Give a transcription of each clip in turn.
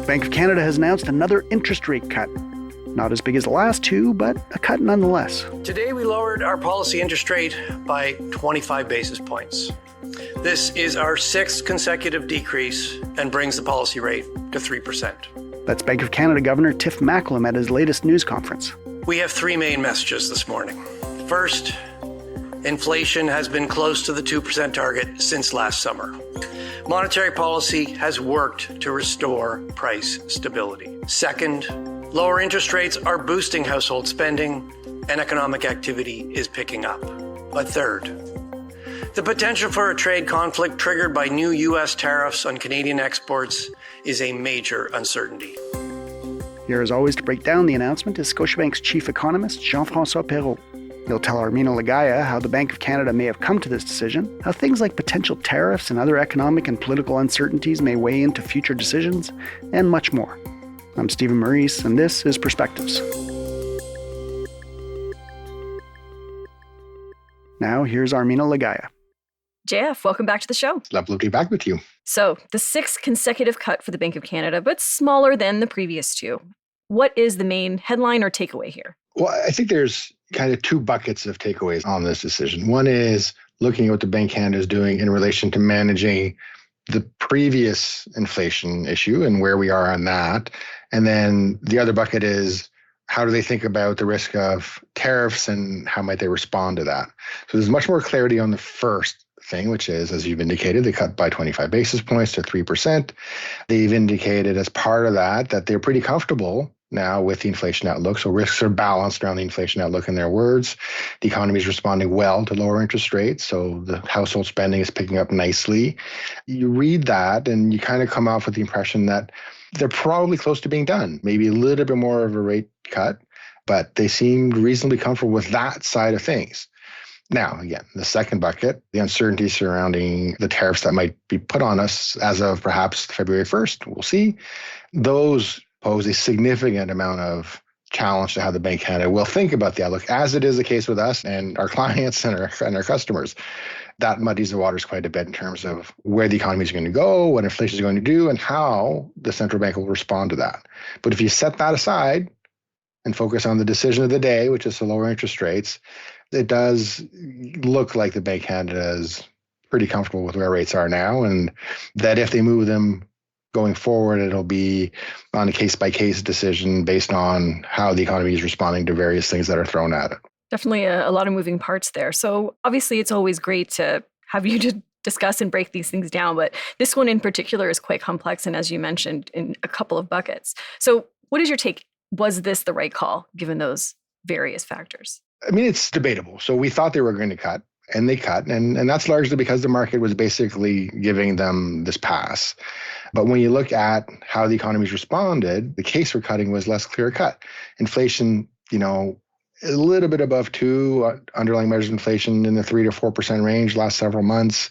Bank of Canada has announced another interest rate cut. Not as big as the last two, but a cut nonetheless. Today we lowered our policy interest rate by 25 basis points. This is our sixth consecutive decrease and brings the policy rate to 3%. That's Bank of Canada Governor Tiff Macklem at his latest news conference. We have three main messages this morning. First, inflation has been close to the 2% target since last summer. Monetary policy has worked to restore price stability. Second, lower interest rates are boosting household spending and economic activity is picking up. But third, the potential for a trade conflict triggered by new U.S. tariffs on Canadian exports is a major uncertainty. Here, as always, to break down the announcement is Scotiabank's chief economist, Jean-François Perrault. He'll tell Armina Lagaya how the Bank of Canada may have come to this decision, how things like potential tariffs and other economic and political uncertainties may weigh into future decisions, and much more. I'm Stephen Maurice, and this is Perspectives. Now, here's Armina Lagaya. JF, welcome back to the show. Lovely to be back with you. So, the sixth consecutive cut for the Bank of Canada, but smaller than the previous two. What is the main headline or takeaway here? Well, I think there's kind of two buckets of takeaways on this decision. One is looking at what the Bank of Canada is doing in relation to managing the previous inflation issue and where we are on that. And then the other bucket is how do they think about the risk of tariffs and how might they respond to that? So there's much more clarity on the first thing, which is, as you've indicated, they cut by 25 basis points to 3%. They've indicated as part of that they're pretty comfortable now with the inflation outlook. So risks are balanced around the inflation outlook in their words. The economy is responding well to lower interest rates. So the household spending is picking up nicely. You read that and you kind of come off with the impression that they're probably close to being done. Maybe a little bit more of a rate cut, but they seemed reasonably comfortable with that side of things. Now, again, the second bucket, the uncertainty surrounding the tariffs that might be put on us as of perhaps February 1st, we'll see. Those pose a significant amount of challenge to how the Bank of Canada will think about the outlook, as it is the case with us and our clients and our customers. That muddies the waters quite a bit in terms of where the economy is going to go, what inflation is going to do, and how the central bank will respond to that. But if you set that aside and focus on the decision of the day, which is to lower interest rates, it does look like the Bank of Canada is pretty comfortable with where rates are now, and that if they move them going forward, it'll be on a case-by-case decision based on how the economy is responding to various things that are thrown at it. Definitely a lot of moving parts there. So obviously it's always great to have you to discuss and break these things down, but this one in particular is quite complex and, as you mentioned, in a couple of buckets. So what is your take? Was this the right call given those various factors? I mean, it's debatable. So we thought they were going to cut, and they cut, and that's largely because the market was basically giving them this pass. But when you look at how the economy's responded, the case for cutting was less clear-cut. Inflation, a little bit above 2, underlying measures of inflation in the 3 to 4% range last several months.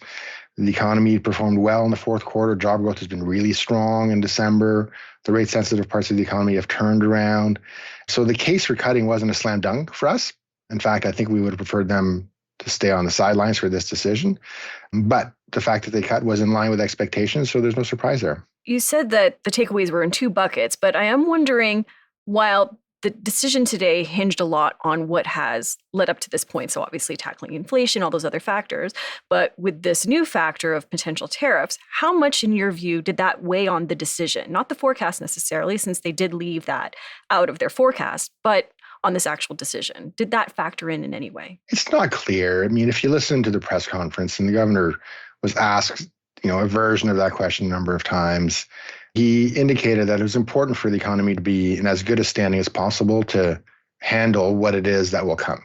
The economy performed well in the fourth quarter. Job growth has been really strong in December. The rate-sensitive parts of the economy have turned around. So the case for cutting wasn't a slam dunk for us. In fact, I think we would have preferred them to stay on the sidelines for this decision. But the fact that they cut was in line with expectations, so there's no surprise there. You said that the takeaways were in two buckets, but I am wondering, while the decision today hinged a lot on what has led up to this point, so obviously tackling inflation, all those other factors, but with this new factor of potential tariffs, how much, in your view, did that weigh on the decision? Not the forecast necessarily, since they did leave that out of their forecast, but on this actual decision. Did that factor in any way? It's not clear. I mean, if you listen to the press conference, and the governor was asked, a version of that question a number of times, he indicated that it was important for the economy to be in as good a standing as possible to handle what it is that will come.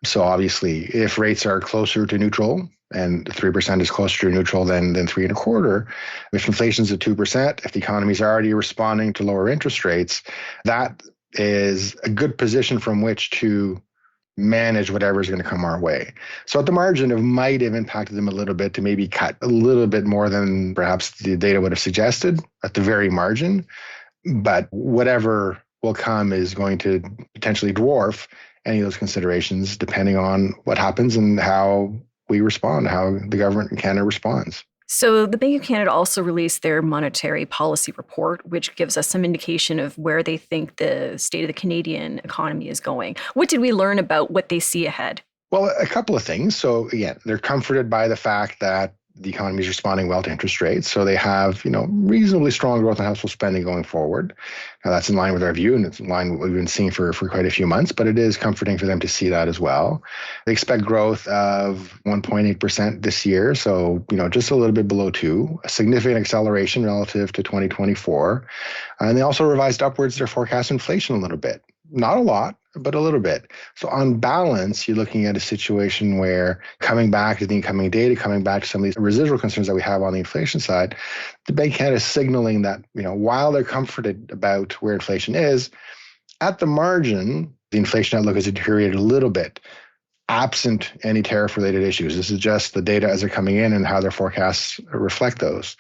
So obviously, if rates are closer to neutral, and 3% is closer to neutral than 3.25%, if inflation's at 2%, if the economy is already responding to lower interest rates, that is a good position from which to manage whatever is going to come our way. So at the margin, it might have impacted them a little bit to maybe cut a little bit more than perhaps the data would have suggested at the very margin. But whatever will come is going to potentially dwarf any of those considerations depending on what happens and how we respond, how the government in Canada responds. So the Bank of Canada also released their monetary policy report, which gives us some indication of where they think the state of the Canadian economy is going. What did we learn about what they see ahead? Well, a couple of things. So again, they're comforted by the fact that the economy is responding well to interest rates. So they have, reasonably strong growth in household spending going forward. Now that's in line with our view, and it's in line with what we've been seeing for quite a few months, but it is comforting for them to see that as well. They expect growth of 1.8% this year. So, just a little bit below 2%, a significant acceleration relative to 2024. And they also revised upwards their forecast inflation a little bit. Not a lot, but a little bit. So on balance, you're looking at a situation where coming back to the incoming data, coming back to some of these residual concerns that we have on the inflation side, the Bank of Canada is signaling that, while they're comforted about where inflation is, at the margin, the inflation outlook has deteriorated a little bit, absent any tariff-related issues. This is just the data as they're coming in and how their forecasts reflect those,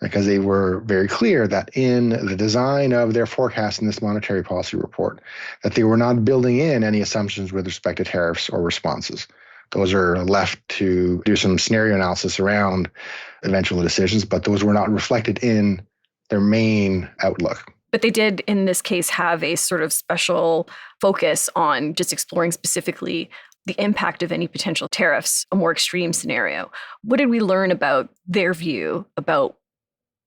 because they were very clear that in the design of their forecast in this monetary policy report, that they were not building in any assumptions with respect to tariffs or responses. Those are left to do some scenario analysis around eventual decisions, but those were not reflected in their main outlook. But they did, in this case, have a sort of special focus on just exploring specifically the impact of any potential tariffs, a more extreme scenario. What did we learn about their view about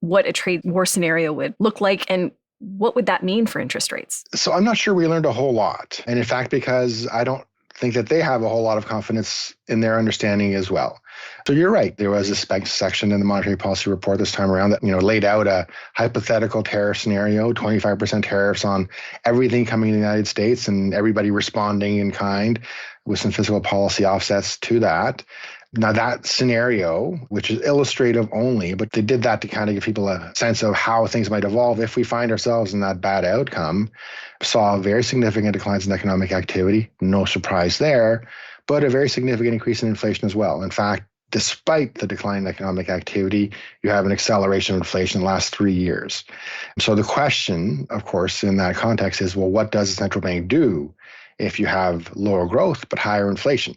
what a trade war scenario would look like, and what would that mean for interest rates? So I'm not sure we learned a whole lot. And in fact, because I don't think that they have a whole lot of confidence in their understanding as well. So you're right. There was a section in the monetary policy report this time around that, laid out a hypothetical tariff scenario, 25% tariffs on everything coming to the United States and everybody responding in kind with some fiscal policy offsets to that. Now that scenario, which is illustrative only, but they did that to kind of give people a sense of how things might evolve if we find ourselves in that bad outcome, saw very significant declines in economic activity, no surprise there, but a very significant increase in inflation as well. In fact, despite the decline in economic activity, you have an acceleration of inflation in the last 3 years. So the question, of course, in that context is, well, what does the central bank do if you have lower growth but higher inflation?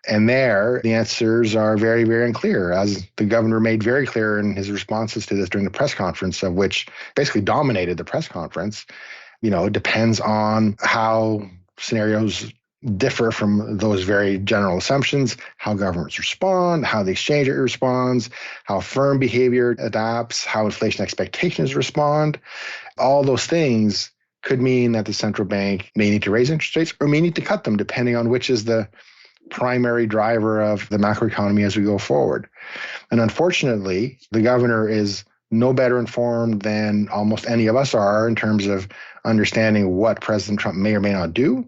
And there, the answers are very, very unclear, as the governor made very clear in his responses to this during the press conference, of which basically dominated the press conference. It depends on how scenarios differ from those very general assumptions, how governments respond, how the exchange rate responds, how firm behavior adapts, how inflation expectations respond. All those things could mean that the central bank may need to raise interest rates or may need to cut them, depending on which is the primary driver of the macroeconomy as we go forward. And unfortunately, the governor is no better informed than almost any of us are in terms of understanding what President Trump may or may not do,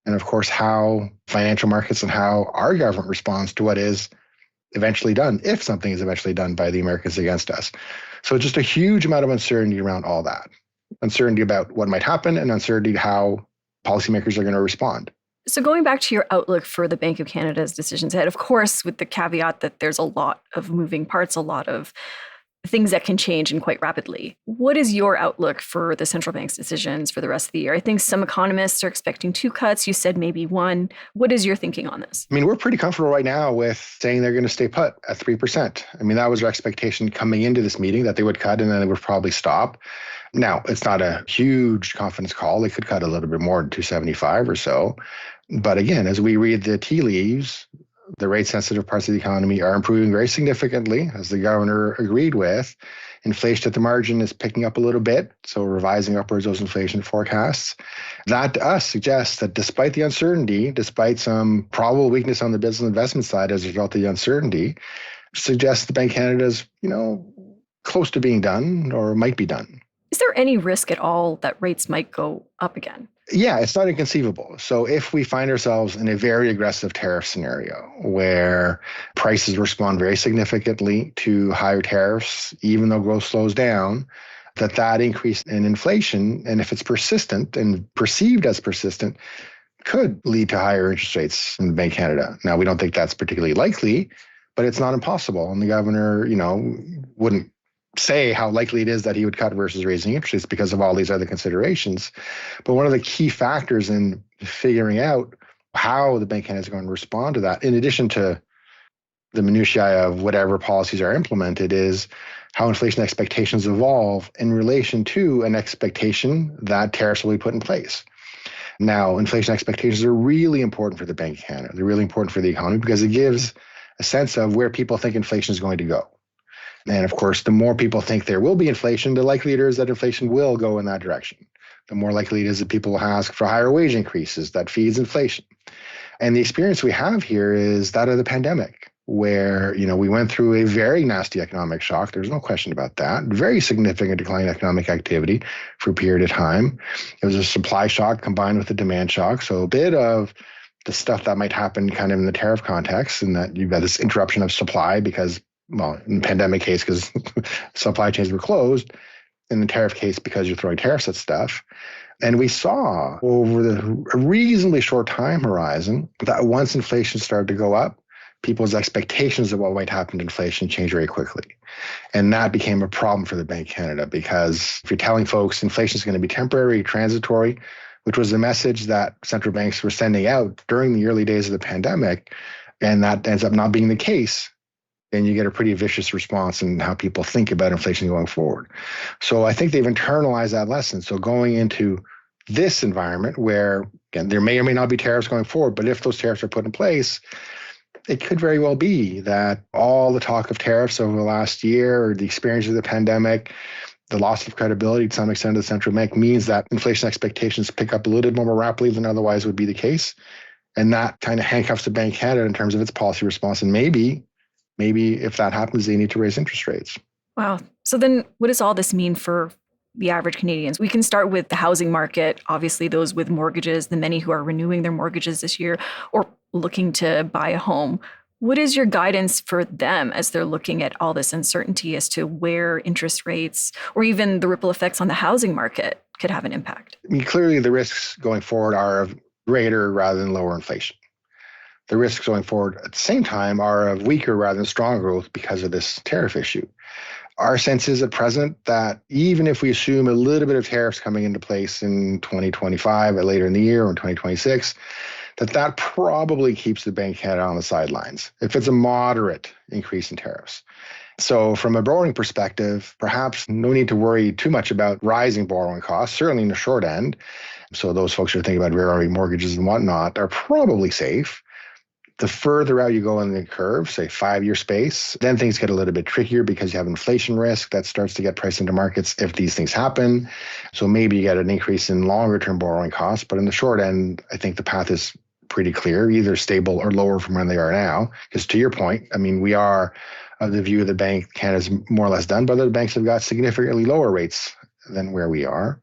and of course, how financial markets and how our government responds to what is eventually done, if something is eventually done by the Americans against us. So just a huge amount of uncertainty around all that. Uncertainty about what might happen and uncertainty how policymakers are going to respond. So going back to your outlook for the Bank of Canada's decisions ahead, of course, with the caveat that there's a lot of moving parts, a lot of things that can change and quite rapidly. What is your outlook for the central bank's decisions for the rest of the year? I think some economists are expecting 2 cuts. You said maybe 1. What is your thinking on this? I mean, we're pretty comfortable right now with saying they're going to stay put at 3%. I mean, that was our expectation coming into this meeting, that they would cut and then they would probably stop. Now, it's not a huge confidence call. They could cut a little bit more to 275 or so. But again, as we read the tea leaves, the rate-sensitive parts of the economy are improving very significantly, as the governor agreed with. Inflation at the margin is picking up a little bit, so revising upwards those inflation forecasts. That to us suggests that despite the uncertainty, despite some probable weakness on the business investment side as a result of the uncertainty, suggests the Bank of Canada is, close to being done or might be done. Is there any risk at all that rates might go up again? Yeah, it's not inconceivable. So if we find ourselves in a very aggressive tariff scenario where prices respond very significantly to higher tariffs, even though growth slows down, that increase in inflation, and if it's persistent and perceived as persistent, could lead to higher interest rates in the Bank of Canada. Now, we don't think that's particularly likely, but it's not impossible. And the governor, wouldn't say how likely it is that he would cut versus raising interest rates because of all these other considerations. But one of the key factors in figuring out how the Bank of Canada is going to respond to that, in addition to the minutiae of whatever policies are implemented is how inflation expectations evolve in relation to an expectation that tariffs will be put in place. Now, inflation expectations are really important for the Bank of Canada. They're really important for the economy because it gives a sense of where people think inflation is going to go. And of course, the more people think there will be inflation, the likelier it is that inflation will go in that direction. The more likely it is that people will ask for higher wage increases. That feeds inflation. And the experience we have here is that of the pandemic, where we went through a very nasty economic shock. There's no question about that. Very significant decline in economic activity for a period of time. It was a supply shock combined with a demand shock. So a bit of the stuff that might happen kind of in the tariff context, and that you've got this interruption of supply because, well, in the pandemic case, because supply chains were closed. In the tariff case, because you're throwing tariffs at stuff. And we saw over a reasonably short time horizon that once inflation started to go up, people's expectations of what might happen to inflation changed very quickly. And that became a problem for the Bank of Canada because if you're telling folks inflation is going to be temporary, transitory, which was the message that central banks were sending out during the early days of the pandemic, and that ends up not being the case, then you get a pretty vicious response in how people think about inflation going forward. So I think they've internalized that lesson. So going into this environment where, again, there may or may not be tariffs going forward, but if those tariffs are put in place, it could very well be that all the talk of tariffs over the last year or the experience of the pandemic, the loss of credibility to some extent of the central bank means that inflation expectations pick up a little bit more rapidly than otherwise would be the case. And that kind of handcuffs the Bank of Canada in terms of its policy response. And maybe if that happens, they need to raise interest rates. Wow. So then what does all this mean for the average Canadians? We can start with the housing market, obviously those with mortgages, the many who are renewing their mortgages this year or looking to buy a home. What is your guidance for them as they're looking at all this uncertainty as to where interest rates or even the ripple effects on the housing market could have an impact? I mean, clearly the risks going forward are of greater rather than lower inflation. The risks going forward at the same time are of weaker rather than strong growth because of this tariff issue. Our sense is at present that even if we assume a little bit of tariffs coming into place in 2025 or later in the year or in 2026, that probably keeps the Bank of Canada on the sidelines if it's a moderate increase in tariffs. So from a borrowing perspective, perhaps no need to worry too much about rising borrowing costs, certainly in the short end. So those folks who are thinking about variable rate mortgages and whatnot are probably safe. The further out you go on the curve, say 5-year space, then things get a little bit trickier because you have inflation risk that starts to get priced into markets if these things happen. So maybe you get an increase in longer term borrowing costs. But in the short end, I think the path is pretty clear, either stable or lower from where they are now. Because to your point, I mean, we are of the view the Bank of Canada's more or less done, but other banks have got significantly lower rates than where we are.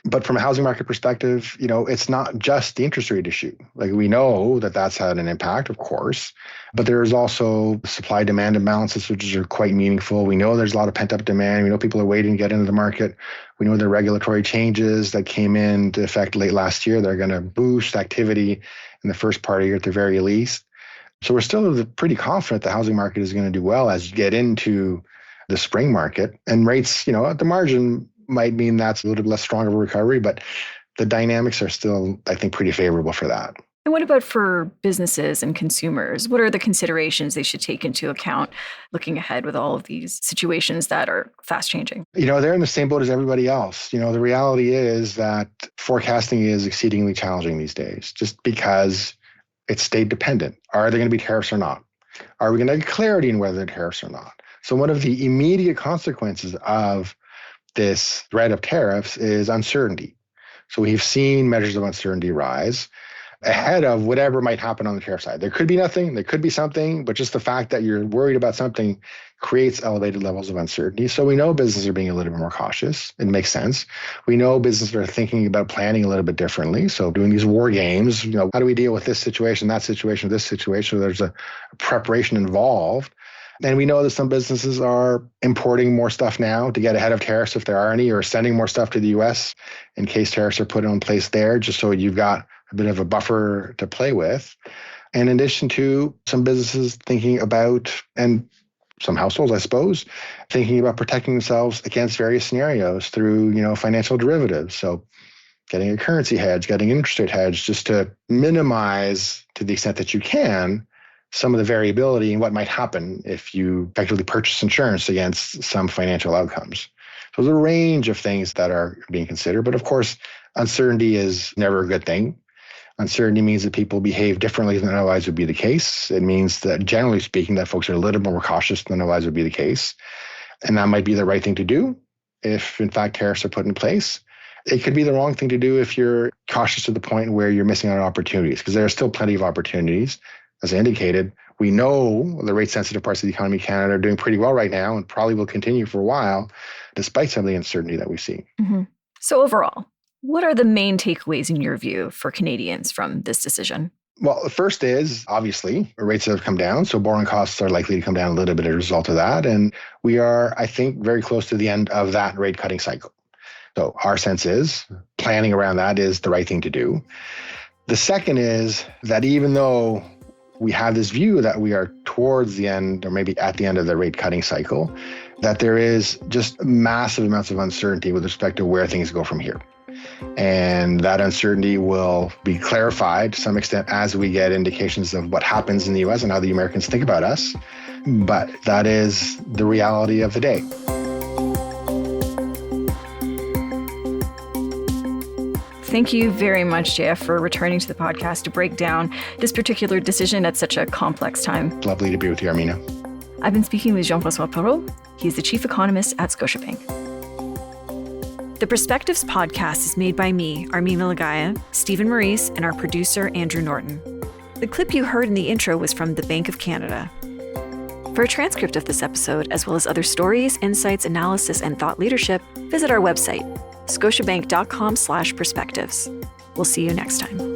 But from a housing market perspective, it's not just the interest rate issue. Like we know that that's had an impact, of course, but there's also supply demand imbalances, which are quite meaningful. We know there's a lot of pent up demand. We know people are waiting to get into the market. We know the regulatory changes that came into effect late last year, they're going to boost activity in the first part of the year at the very least. So we're still pretty confident the housing market is going to do well as you get into the spring market. And rates, at the margin might mean that's a little bit less strong of a recovery, but the dynamics are still, I think, pretty favorable for that. And what about for businesses and consumers? What are the considerations they should take into account looking ahead with all of these situations that are fast changing? They're in the same boat as everybody else. The reality is that forecasting is exceedingly challenging these days just because it's state dependent. Are there going to be tariffs or not? Are we going to get clarity in whether there are tariffs or not? So one of the immediate consequences of this threat of tariffs is uncertainty. So we've seen measures of uncertainty rise ahead of whatever might happen on the tariff side. There could be nothing, there could be something, but just the fact that you're worried about something creates elevated levels of uncertainty. So we know businesses are being a little bit more cautious. It makes sense. We know businesses are thinking about planning a little bit differently. So doing these war games, how do we deal with this situation, that situation, this situation? There's a preparation involved. And we know that some businesses are importing more stuff now to get ahead of tariffs if there are any, or sending more stuff to the US in case tariffs are put in place there, just so you've got a bit of a buffer to play with. And in addition to some businesses thinking about, and some households, I suppose, thinking about protecting themselves against various scenarios through, financial derivatives. So getting a currency hedge, getting an interest rate hedge, just to minimize, to the extent that you can, some of the variability in what might happen if you effectively purchase insurance against some financial outcomes. So there's a range of things that are being considered. But of course, uncertainty is never a good thing. Uncertainty means that people behave differently than otherwise would be the case. It means that, generally speaking, that folks are a little more cautious than otherwise would be the case. And that might be the right thing to do if, in fact, tariffs are put in place. It could be the wrong thing to do if you're cautious to the point where you're missing out on opportunities, because there are still plenty of opportunities. As I indicated, we know the rate-sensitive parts of the economy in Canada are doing pretty well right now and probably will continue for a while, despite some of the uncertainty that we see. Mm-hmm. So overall, what are the main takeaways in your view for Canadians from this decision? Well, the first is, obviously, rates have come down, so borrowing costs are likely to come down a little bit as a result of that. And we are, I think, very close to the end of that rate-cutting cycle. So our sense is planning around that is the right thing to do. The second is that even though we have this view that we are towards the end or maybe at the end of the rate cutting cycle, that there is just massive amounts of uncertainty with respect to where things go from here. And that uncertainty will be clarified to some extent as we get indications of what happens in the US and how the Americans think about us. But that is the reality of the day. Thank you very much, JF, for returning to the podcast to break down this particular decision at such a complex time. Lovely to be with you, Armina. I've been speaking with Jean-François Perrault. He's the chief economist at Scotiabank. The Perspectives podcast is made by me, Armina Lagaya, Stephen Maurice, and our producer, Andrew Norton. The clip you heard in the intro was from the Bank of Canada. For a transcript of this episode, as well as other stories, insights, analysis, and thought leadership, visit our website, scotiabank.com/perspectives. We'll see you next time.